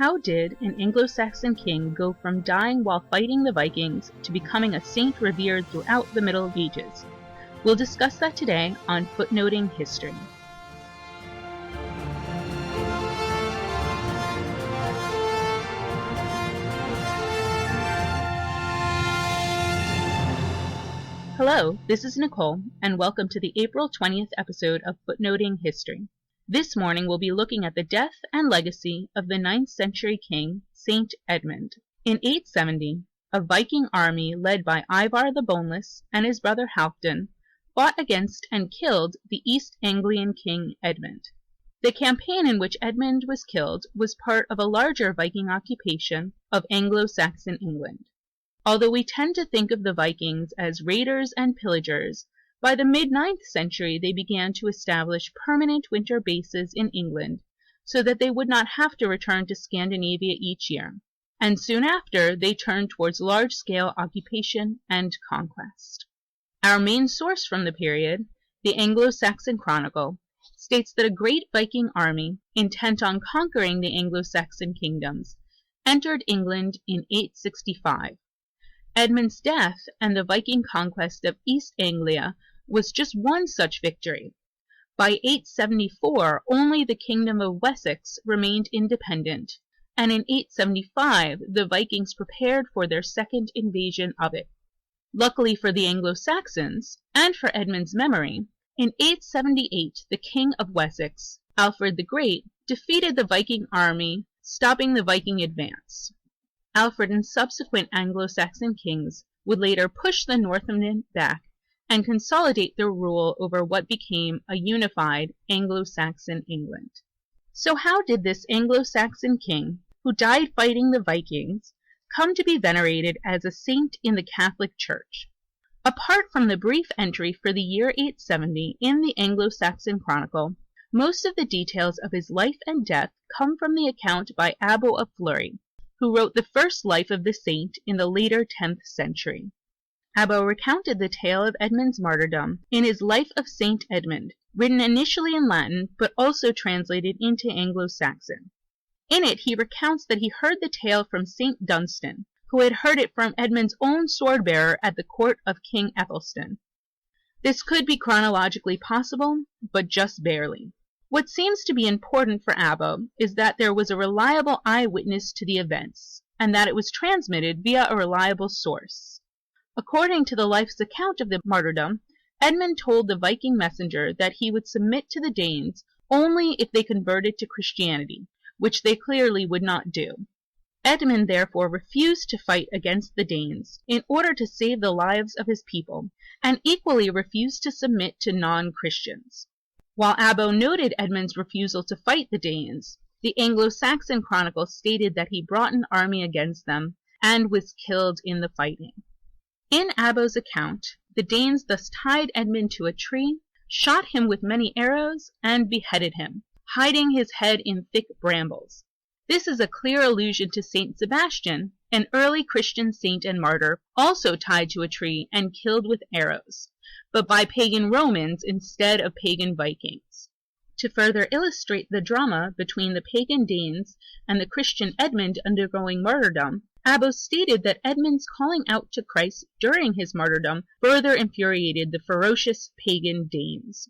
How did an Anglo-Saxon king go from dying while fighting the Vikings to becoming a saint revered throughout the Middle Ages? We'll discuss that today on Footnoting History. Hello, this is Nicole, and welcome to the April 20th episode of Footnoting History. This morning we'll be looking at the death and legacy of the 9th century king, Saint Edmund. In 870, a Viking army led by Ivar the Boneless and his brother Halfdan fought against and killed the East Anglian king Edmund. The campaign in which Edmund was killed was part of a larger Viking occupation of Anglo-Saxon England. Although we tend to think of the Vikings as raiders and pillagers, by the mid-9th century they began to establish permanent winter bases in England so that they would not have to return to Scandinavia each year, and soon after they turned towards large-scale occupation and conquest. Our main source from the period, the Anglo-Saxon Chronicle, states that a great Viking army, intent on conquering the Anglo-Saxon kingdoms, entered England in 865. Edmund's death and the Viking conquest of East Anglia was just one such victory. By 874, only the kingdom of Wessex remained independent, and in 875 the Vikings prepared for their second invasion of it. Luckily for the Anglo-Saxons, and for Edmund's memory, in 878 the king of Wessex, Alfred the Great, defeated the Viking army, stopping the Viking advance. Alfred and subsequent Anglo-Saxon kings would later push the Northmen back and consolidate their rule over what became a unified Anglo-Saxon England. So how did this Anglo-Saxon king, who died fighting the Vikings, come to be venerated as a saint in the Catholic Church? Apart from the brief entry for the year 870 in the Anglo-Saxon Chronicle, most of the details of his life and death come from the account by Abbo of Fleury, who wrote the first life of the saint in the later 10th century. Abbo recounted the tale of Edmund's martyrdom in his Life of Saint Edmund, written initially in Latin but also translated into Anglo-Saxon. In it he recounts that he heard the tale from Saint Dunstan, who had heard it from Edmund's own sword-bearer at the court of King Ethelstan. This could be chronologically possible, but just barely. What seems to be important for Abbo is that there was a reliable eyewitness to the events, and that it was transmitted via a reliable source. According to the life's account of the martyrdom, Edmund told the Viking messenger that he would submit to the Danes only if they converted to Christianity, which they clearly would not do. Edmund therefore refused to fight against the Danes in order to save the lives of his people, and equally refused to submit to non-Christians. While Abbo noted Edmund's refusal to fight the Danes, the Anglo-Saxon Chronicle stated that he brought an army against them and was killed in the fighting. In Abbo's account, the Danes thus tied Edmund to a tree, shot him with many arrows, and beheaded him, hiding his head in thick brambles. This is a clear allusion to Saint Sebastian, an early Christian saint and martyr, also tied to a tree and killed with arrows, but by pagan Romans instead of pagan Vikings. To further illustrate the drama between the pagan Danes and the Christian Edmund undergoing martyrdom, Abbo stated that Edmund's calling out to Christ during his martyrdom further infuriated the ferocious pagan Danes.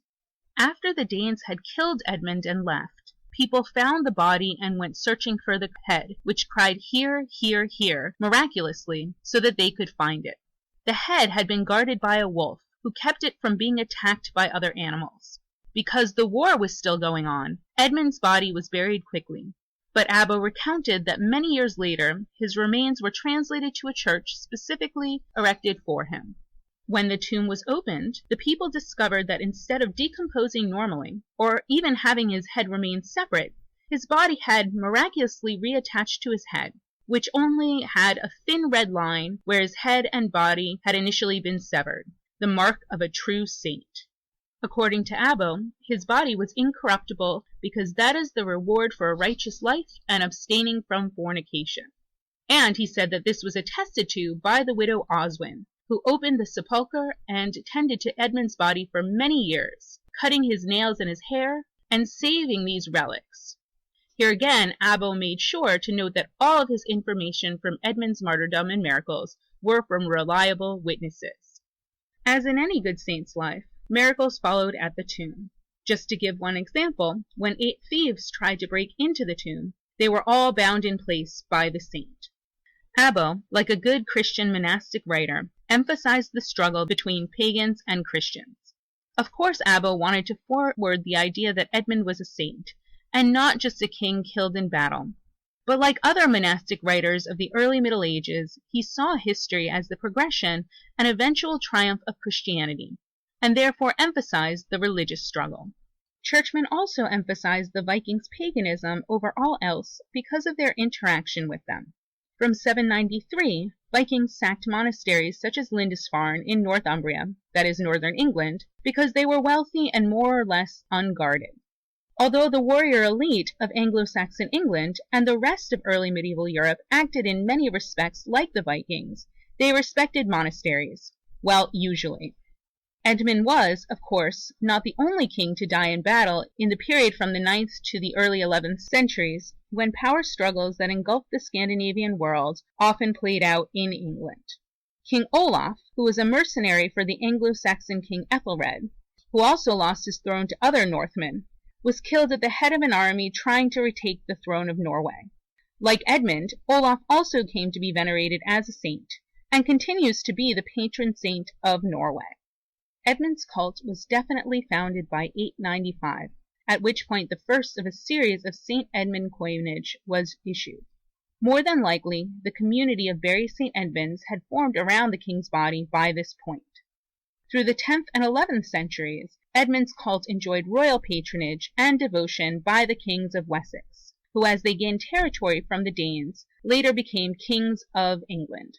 After the Danes had killed Edmund and left, people found the body and went searching for the head, which cried "Here, here, here," miraculously, so that they could find it. The head had been guarded by a wolf, who kept it from being attacked by other animals. Because the war was still going on, Edmund's body was buried quickly, but Abbo recounted that many years later his remains were translated to a church specifically erected for him. When the tomb was opened, the people discovered that instead of decomposing normally, or even having his head remain separate, his body had miraculously reattached to his head, which only had a thin red line where his head and body had initially been severed, the mark of a true saint. According to Abbo, his body was incorruptible because that is the reward for a righteous life and abstaining from fornication. And he said that this was attested to by the widow Oswin, who opened the sepulchre and tended to Edmund's body for many years, cutting his nails and his hair, and saving these relics. Here again, Abbo made sure to note that all of his information from Edmund's martyrdom and miracles were from reliable witnesses. As in any good saint's life, miracles followed at the tomb. Just to give one example, when 8 thieves tried to break into the tomb, they were all bound in place by the saint. Abbo, like a good Christian monastic writer, emphasized the struggle between pagans and Christians. Of course, Abbo wanted to forward the idea that Edmund was a saint, and not just a king killed in battle. But like other monastic writers of the early Middle Ages, he saw history as the progression and eventual triumph of Christianity, and therefore emphasized the religious struggle. Churchmen also emphasized the Vikings' paganism over all else because of their interaction with them. From 793, Vikings sacked monasteries such as Lindisfarne in Northumbria, that is northern England, because they were wealthy and more or less unguarded. Although the warrior elite of Anglo-Saxon England and the rest of early medieval Europe acted in many respects like the Vikings, they respected monasteries. Well, usually. Edmund was, of course, not the only king to die in battle in the period from the 9th to the early 11th centuries, when power struggles that engulfed the Scandinavian world often played out in England. King Olaf, who was a mercenary for the Anglo-Saxon king Ethelred, who also lost his throne to other Northmen, was killed at the head of an army trying to retake the throne of Norway. Like Edmund, Olaf also came to be venerated as a saint, and continues to be the patron saint of Norway. Edmund's cult was definitely founded by 895, at which point the first of a series of St. Edmund coinage was issued. More than likely, the community of Bury St. Edmunds had formed around the king's body by this point. Through the 10th and 11th centuries, Edmund's cult enjoyed royal patronage and devotion by the kings of Wessex, who, as they gained territory from the Danes, later became kings of England.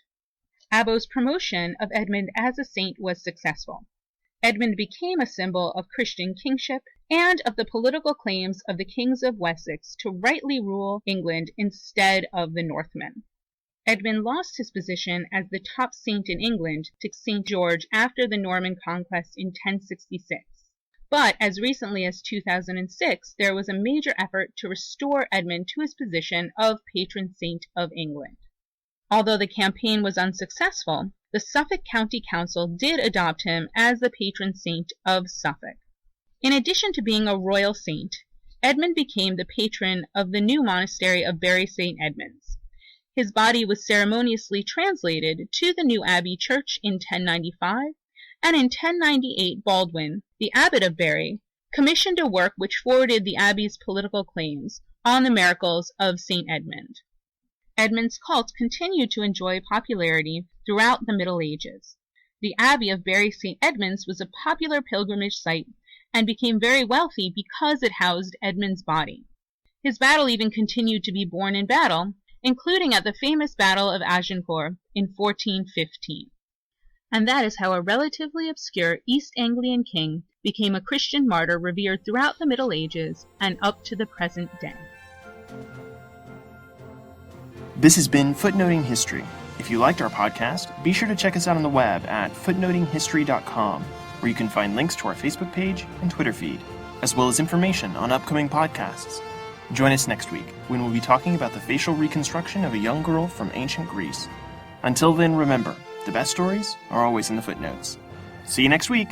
Abbo's promotion of Edmund as a saint was successful. Edmund became a symbol of Christian kingship and of the political claims of the kings of Wessex to rightly rule England instead of the Northmen. Edmund lost his position as the top saint in England to St. George after the Norman conquest in 1066. But as recently as 2006, there was a major effort to restore Edmund to his position of patron saint of England. Although the campaign was unsuccessful, the Suffolk County Council did adopt him as the patron saint of Suffolk. In addition to being a royal saint, Edmund became the patron of the new monastery of Bury St. Edmunds. His body was ceremoniously translated to the new abbey church in 1095, and in 1098 Baldwin, the abbot of Bury, commissioned a work which forwarded the abbey's political claims on the miracles of St. Edmund. Edmund's cult continued to enjoy popularity throughout the Middle Ages. The Abbey of Bury St. Edmunds was a popular pilgrimage site and became very wealthy because it housed Edmund's body. His battle even continued to be borne in battle, including at the famous Battle of Agincourt in 1415. And that is how a relatively obscure East Anglian king became a Christian martyr revered throughout the Middle Ages and up to the present day. This has been Footnoting History. If you liked our podcast, be sure to check us out on the web at footnotinghistory.com, where you can find links to our Facebook page and Twitter feed, as well as information on upcoming podcasts. Join us next week, when we'll be talking about the facial reconstruction of a young girl from ancient Greece. Until then, remember, the best stories are always in the footnotes. See you next week!